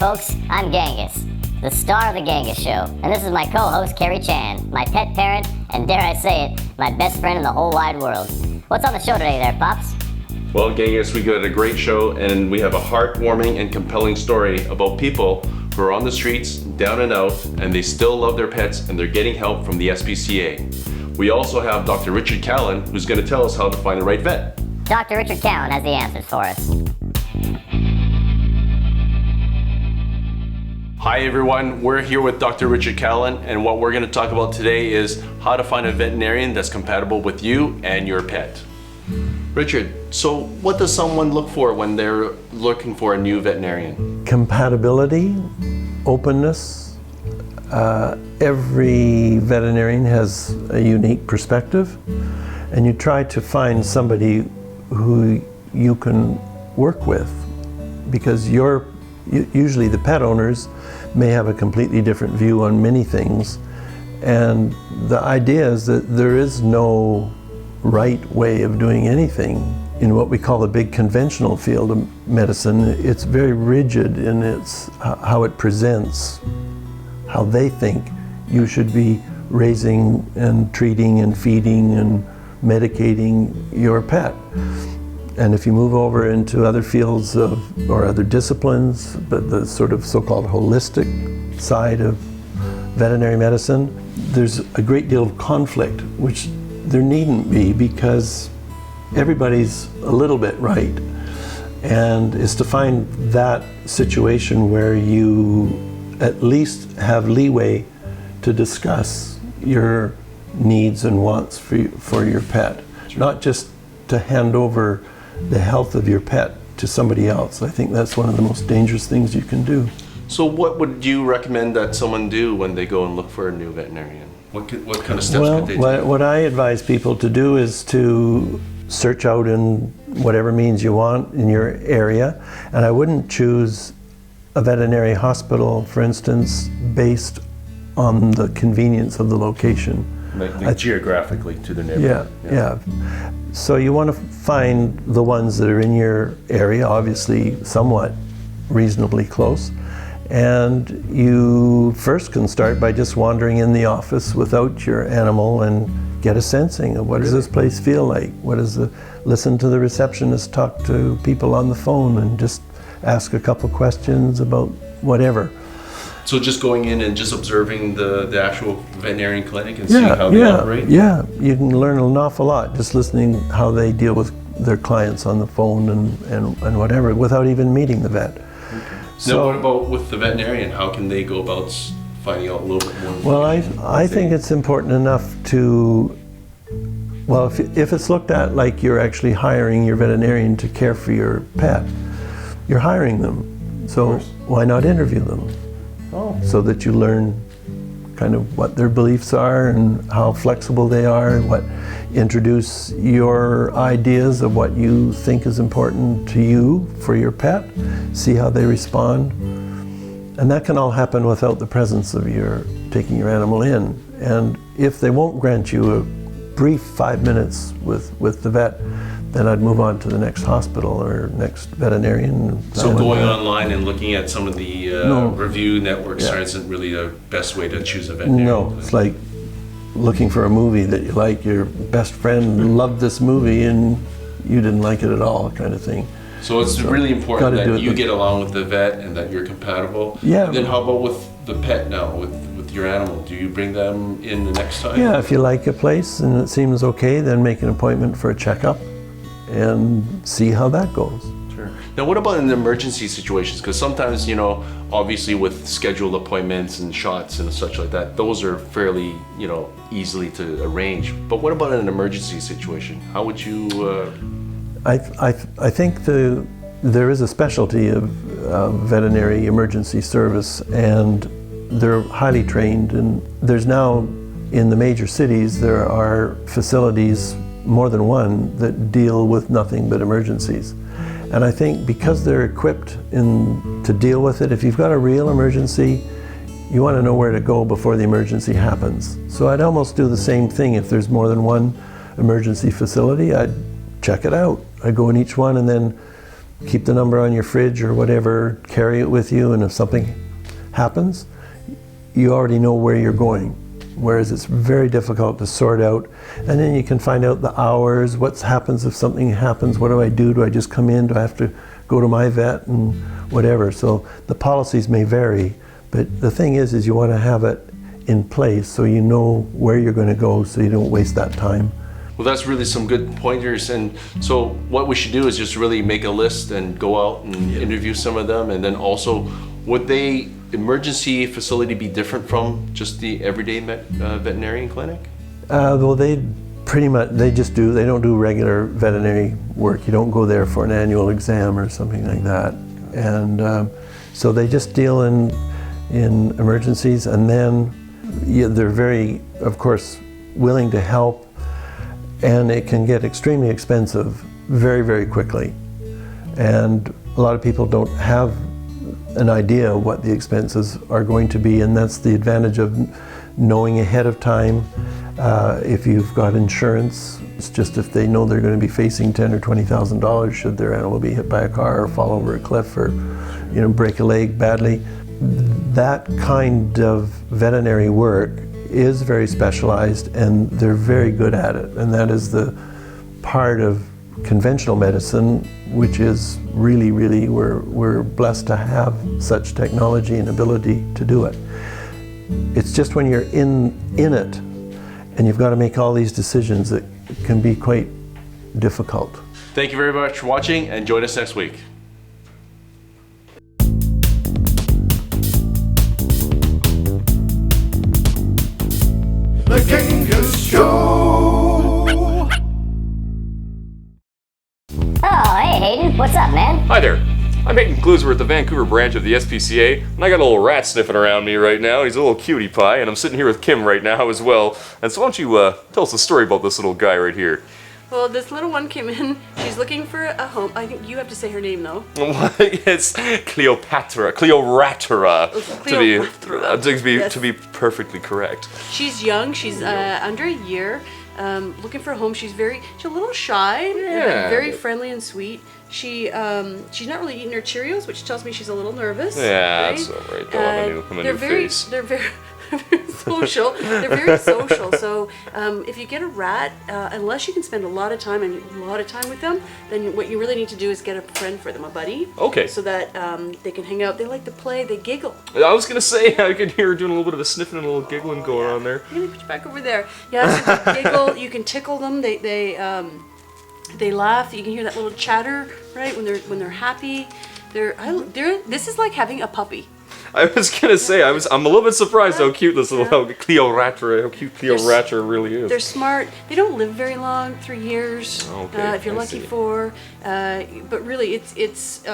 folks, I'm Genghis, the star of the Genghis Show, and this is my co-host Carrie Chan, my pet parent, and dare I say it, my best friend in the whole wide world. What's on the show today there, Pops? Well, Genghis, we got a great show, and we have a heartwarming and compelling story about people who are on the streets, down and out, and they still love their pets, and they're getting help from the SPCA. We also have Dr. Richard Callan, who's going to tell us how to find the right vet. Dr. Richard Callan has the answers for us. Hi everyone, we're here with Dr. Richard Callan, and what we're going to talk about today is how to find a veterinarian that's compatible with you and your pet. Richard, so what does someone look for when they're looking for a new veterinarian? Compatibility, openness. Every veterinarian has a unique perspective, and you try to find somebody who you can work with, because usually the pet owners may have a completely different view on many things, and the idea is that there is no right way of doing anything. In what we call the big conventional field of medicine, it's very rigid in how it presents, how they think you should be raising and treating and feeding and medicating your pet. And if you move over into other fields or other disciplines, but the sort of so-called holistic side of veterinary medicine, there's a great deal of conflict, which there needn't be, because everybody's a little bit right. And it's to find that situation where you at least have leeway to discuss your needs and wants for your pet, not just to hand over the health of your pet to somebody else. I think that's one of the most dangerous things you can do. So what would you recommend that someone do when they go and look for a new veterinarian? What kind of steps could they take? What I advise people to do is to search out in whatever means you want in your area, and I wouldn't choose a veterinary hospital, for instance, based on the convenience of the location. Like geographically to the neighborhood. Yeah. So you want to find the ones that are in your area, obviously somewhat reasonably close. And you first can start by just wandering in the office without your animal and get a sensing of what does this place feel like? Listen to the receptionist talk to people on the phone and just ask a couple questions about whatever. So just going in and just observing the actual veterinarian clinic and seeing how they operate? Yeah, you can learn an awful lot just listening how they deal with their clients on the phone and whatever, without even meeting the vet. Okay. Now what about with the veterinarian? How can they go about finding out a little bit more information? Well, I think it's important enough to, if it's looked at like you're actually hiring your veterinarian to care for your pet, you're hiring them. So why not interview them? So that you learn kind of what their beliefs are and how flexible they are, introduce your ideas of what you think is important to you for your pet, see how they respond. And that can all happen without the presence of taking your animal in. And if they won't grant you a brief 5 minutes with the vet, then I'd move on to the next hospital or next veterinarian. So going online and looking at some of the review networks isn't really the best way to choose a veterinarian? No, it's like looking for a movie that you like. Your best friend loved this movie and you didn't like it at all, kind of thing. So it's really important that you get along with the vet and that you're compatible. Yeah. And then how about with the pet now, with your animal? Do you bring them in the next time? Yeah, if you like a place and it seems okay, then make an appointment for a checkup and see how that goes. Sure. Now what about in emergency situations? Because sometimes, obviously with scheduled appointments and shots and such like that, those are fairly, easily to arrange. But what about in an emergency situation? How would you... I think there is a specialty of veterinary emergency service, and they're highly trained. And there's now, in the major cities, there are facilities, more than one, that deal with nothing but emergencies. And I think because they're equipped to deal with it, if you've got a real emergency, you want to know where to go before the emergency happens. So I'd almost do the same thing if there's more than one emergency facility. I'd check it out. I'd go in each one and then keep the number on your fridge or whatever, carry it with you, and if something happens, you already know where you're going. Whereas it's very difficult to sort out. And then you can find out the hours, what happens if something happens, what do I do? Do I just come in? Do I have to go to my vet and whatever? So the policies may vary, but the thing is you want to have it in place so you know where you're going to go so you don't waste that time. Well, that's really some good pointers. And so what we should do is just really make a list and go out and interview some of them. And then also, would the emergency facility be different from just the everyday veterinarian clinic? Well, they just do, they don't do regular veterinary work. You don't go there for an annual exam or something like that. And so they just deal in emergencies, and then they're very, of course, willing to help. And it can get extremely expensive very, very quickly. And a lot of people don't have an idea of what the expenses are going to be, and that's the advantage of knowing ahead of time. If you've got insurance, it's just if they know they're going to be facing $10,000 or $20,000 should their animal be hit by a car or fall over a cliff or, break a leg badly. That kind of veterinary work is very specialized, and they're very good at it. And that is the part of conventional medicine, which is really, really, we're blessed to have such technology and ability to do it. It's just when you're in it and you've got to make all these decisions that can be quite difficult. Thank you very much for watching, and join us next week. The Genghis Show! Oh, hey Hayden, what's up, man? Hi there. I'm Hayden Klues. We're at the Vancouver branch of the SPCA, and I got a little rat sniffing around me right now. He's a little cutie pie, and I'm sitting here with Kim right now as well. And so why don't you tell us the story about this little guy right here? Well, this little one came in. She's looking for a home. I think you have to say her name, though. It's Cleopatra, to be perfectly correct. She's young. She's under a year. Looking for a home. She's a little shy, very friendly and sweet. She's not really eating her Cheerios, which tells me she's a little nervous. Yeah, right? that's all right. Don't have a new face. They're very social. They're very social. So if you get a rat, unless you can spend a lot of time with them, then what you really need to do is get a friend for them, a buddy. Okay. So that they can hang out. They like to play. They giggle. I was gonna say I could hear her doing a little bit of a sniffing and a little giggling going on there. I'm gonna put you back over there. Yeah, so they giggle. You can tickle them. They laugh. You can hear that little chatter, right? When they're happy. This is like having a puppy. I was gonna say I'm a little bit surprised how cute this little how cute Cleopatra really is. They're smart. They don't live very long, 3 years. Okay, if you're I lucky, see. 4. But really, it's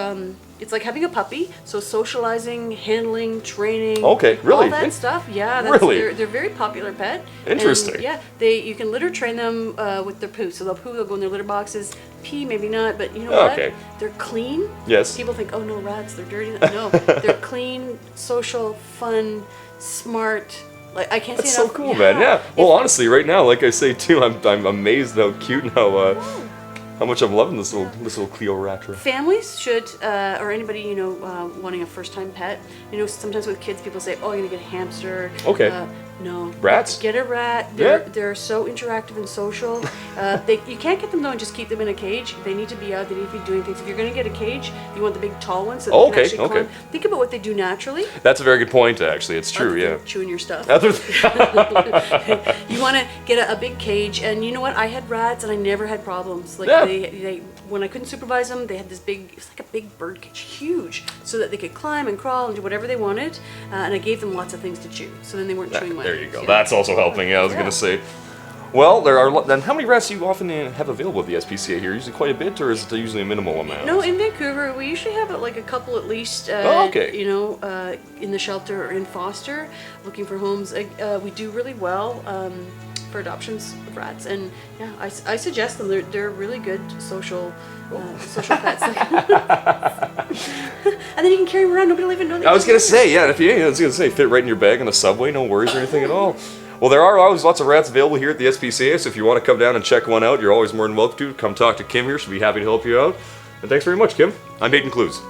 like having a puppy. So socializing, handling, training. Okay, really? All that stuff. Yeah, Really? They're a very popular pet. Interesting. And, yeah, you can litter train them with their poo. So they'll poo. They'll go in their litter boxes. Pee, maybe not, but you know what? Okay. They're clean. Yes. People think, oh no, rats, they're dirty. No, they're clean, social, fun, smart. Like I can't That's say so enough. cool, man. Yeah. Well, honestly, right now, like I say too, I'm amazed how cute and how much I'm loving this little Cleopatra. Families should, or anybody wanting a first-time pet. Sometimes with kids, people say, "Oh, you're gonna get a hamster." Okay. No. Rats? Get a rat. They're so interactive and social. You can't get them though and just keep them in a cage. They need to be out. They need to be doing things. If you're gonna get a cage, you want the big tall ones so they can actually climb. Think about what they do naturally. That's a very good point, actually. It's true, Other yeah. than chewing your stuff. You want to get a big cage, and you know what? I had rats, and I never had problems. Like they when I couldn't supervise them, they had this big. It was like a big bird cage, huge, so that they could climb and crawl and do whatever they wanted. And I gave them lots of things to chew, so then they weren't chewing my. There you go. Yeah. That's also helping. Yeah, I was gonna say. Well, then how many rats do you often have available at the SPCA here? Usually quite a bit, or is it usually a minimal amount? No, in Vancouver, we usually have like a couple at least. Okay. In the shelter or in foster, looking for homes. We do really well for adoptions of rats, and yeah, I suggest them. They're really good social pets. And then you can carry them around. Nobody will even know. I was gonna say, yeah. Fit right in your bag on the subway, no worries or anything at all. Well, there are always lots of rats available here at the SPCA, so if you want to come down and check one out, you're always more than welcome to. Come talk to Kim here; she'll be happy to help you out. And thanks very much, Kim. I'm Hayden Clues.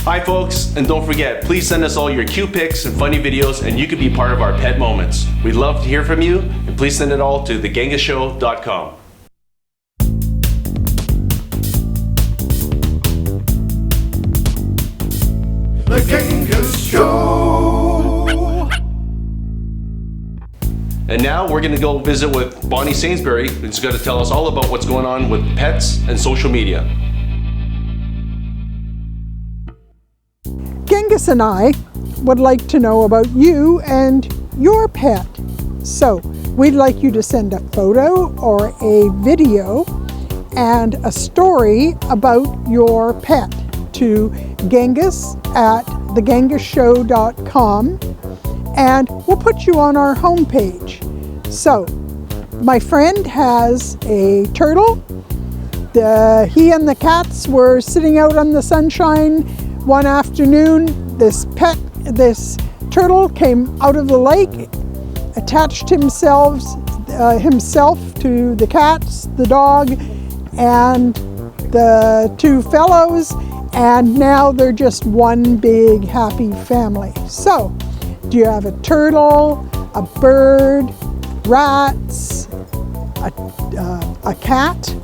Hi folks, and don't forget, please send us all your cute pics and funny videos and you can be part of our pet moments. We'd love to hear from you, and please send it all to thegenghisshow.com. The Genghis Show. And now we're gonna go visit with Bonnie Sainsbury, who's gonna tell us all about what's going on with pets and social media. Genghis and I would like to know about you and your pet. So we'd like you to send a photo or a video and a story about your pet to Genghis at thegenghisshow.com, and we'll put you on our homepage. So my friend has a turtle. He and the cats were sitting out on the sunshine one afternoon. This turtle came out of the lake, attached himself to the cats, the dog, and the two fellows, and now they're just one big happy family. So, do you have a turtle, a bird, rats, a cat?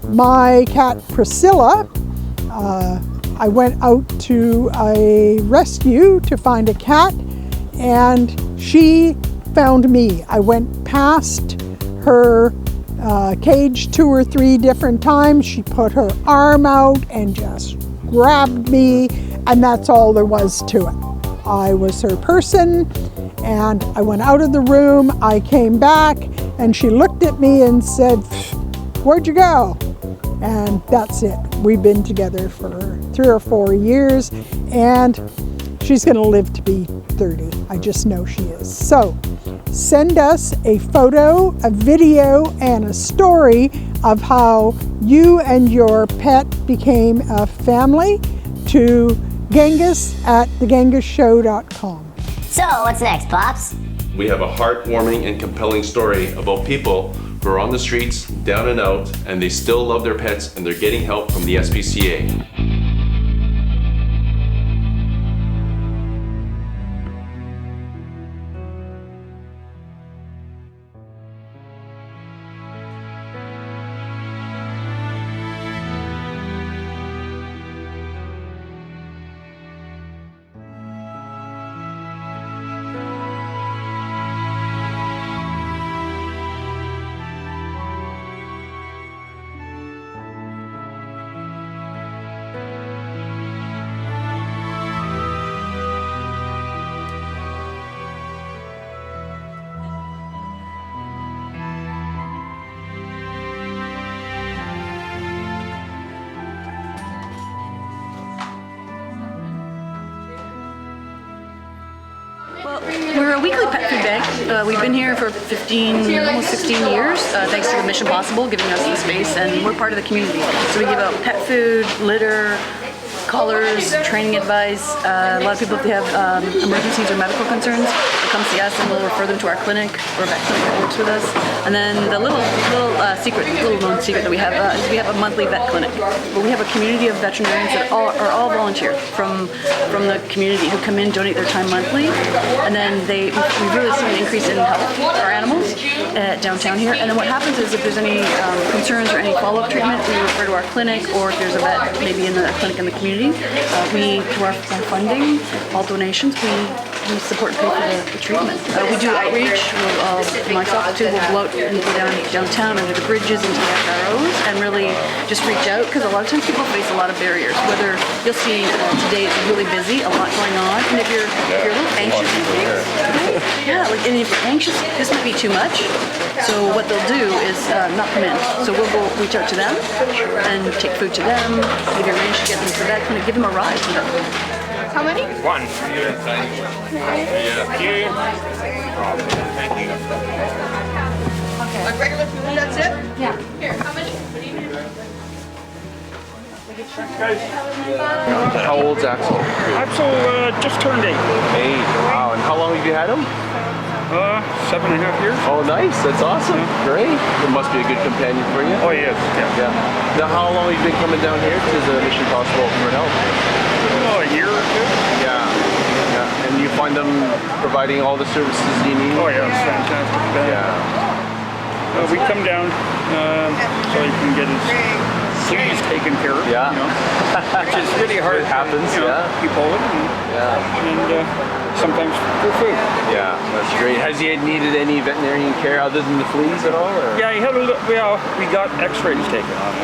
My cat Priscilla, I went out to a rescue to find a cat, and she found me. I went past her cage 2 or 3 different times. She put her arm out and just grabbed me, and that's all there was to it. I was her person, and I went out of the room. I came back, and she looked at me and said, "Where'd you go?" And that's it. We've been together for 3 or 4 years, and she's gonna live to be 30. I just know she is. So send us a photo, a video, and a story of how you and your pet became a family to Genghis at thegenghisshow.com. So, what's next, Pops? We have a heartwarming and compelling story about people who are on the streets, down and out, and they still love their pets and they're getting help from the SPCA. Well, we're a weekly pet food bank. We've been here for almost 16 years, thanks to Mission Possible giving us the space, and we're part of the community. So we give out pet food, litter, collars, training advice. A lot of people, if they have emergencies or medical concerns, they come see us and we'll refer them to our clinic or a vet clinic that works with us. And then the little known secret that we have is we have a monthly vet clinic. But we have a community of veterinarians that are all volunteer from the community who come in, donate their time monthly, and then we've really seen an increase in health for our animals downtown here. And then what happens is if there's any concerns or any follow-up treatment, we refer to our clinic, or if there's a vet maybe in the clinic in the community, through our funding, all donations, we we support and pay for the treatment. We do outreach. Myself too will go out and go downtown under the bridges into the FROs and really just reach out, because a lot of times people face a lot of barriers. Whether you'll see today it's really busy, a lot going on, and if you're a little anxious, and if you're anxious, this might be too much. So what they'll do is not come in. So we'll go reach out to them and take food to them, maybe arrange to get them to that, kind of give them a ride. How many? One. Like regular food, that's it? Yeah. Here, how many? How old's Axel? Axel just turned 8. 8. Wow. And how long have you had him? 7.5 years. Oh, nice. That's awesome. Great. It must be a good companion for you. Oh, yes. Yeah. Yeah. Now, how long have you been coming down here to the Mission Possible for help? Oh, a year or two. Yeah. Yeah. And you find them providing all the services you need? Oh, yeah. It's fantastic. We come down so you can get his fleas taken care of. Yeah. You know, which is really hard. It happens. You know, Yeah. people and sometimes for food. Yeah. That's great. Has he needed any veterinarian care other than the fleas at all? Or? Yeah, he had a little. Well, we got X-rays taken on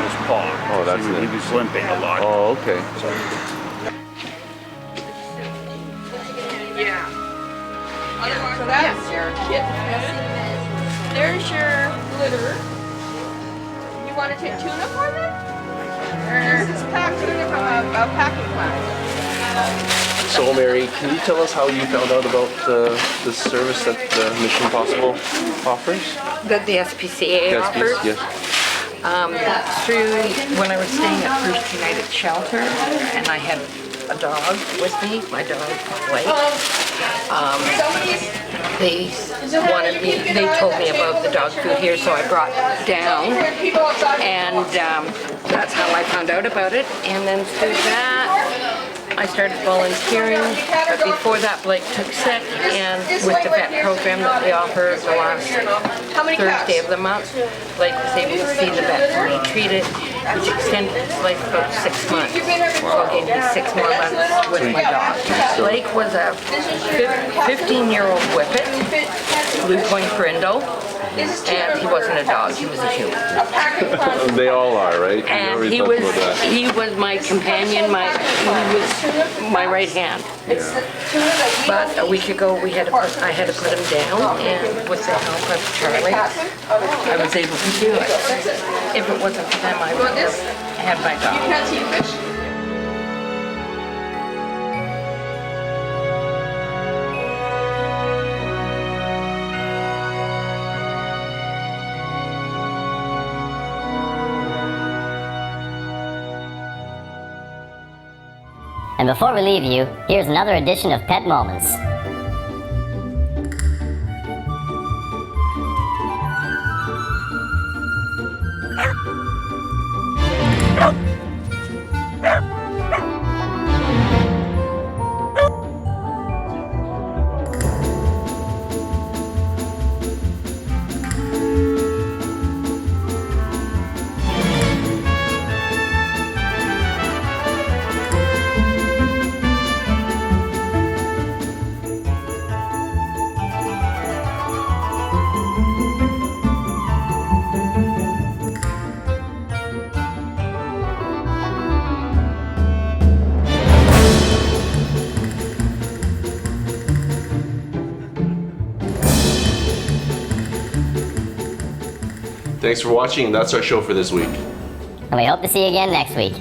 his paw. Oh, that's he, good. he was limping a lot. Oh, okay. Yeah. So that's your kitten. There's your litter. You want to take tuna for them? Or this is packed tuna from a packing plant. So, Mary, can you tell us how you found out about the service that Mission Possible offers? That the SPCA offers. Yes. Through when I was staying at First United Shelter, and I had a dog with me, my dog Blake. They told me about the dog food here, so I brought down, and that's how I found out about it. And then through that, I started volunteering, but before that Blake took sick, and with the vet program that we offer the last Thursday of the month, Blake was able to see the vet fully treated, which extended his life about 6 months. So it gave me 6 more months with my dog. Blake was a 15-year-old whippet, Blue Point Brindle, and he wasn't a dog, he was a human. They all are, right? And he was my companion, he was my right hand. But a week ago I had to put him down, and with the help of Charlie, I was able to do it. If it wasn't for them, I would have had my dog. You can't see fish. And before we leave you, here's another edition of Pet Moments. Thanks for watching, and that's our show for this week. And we hope to see you again next week.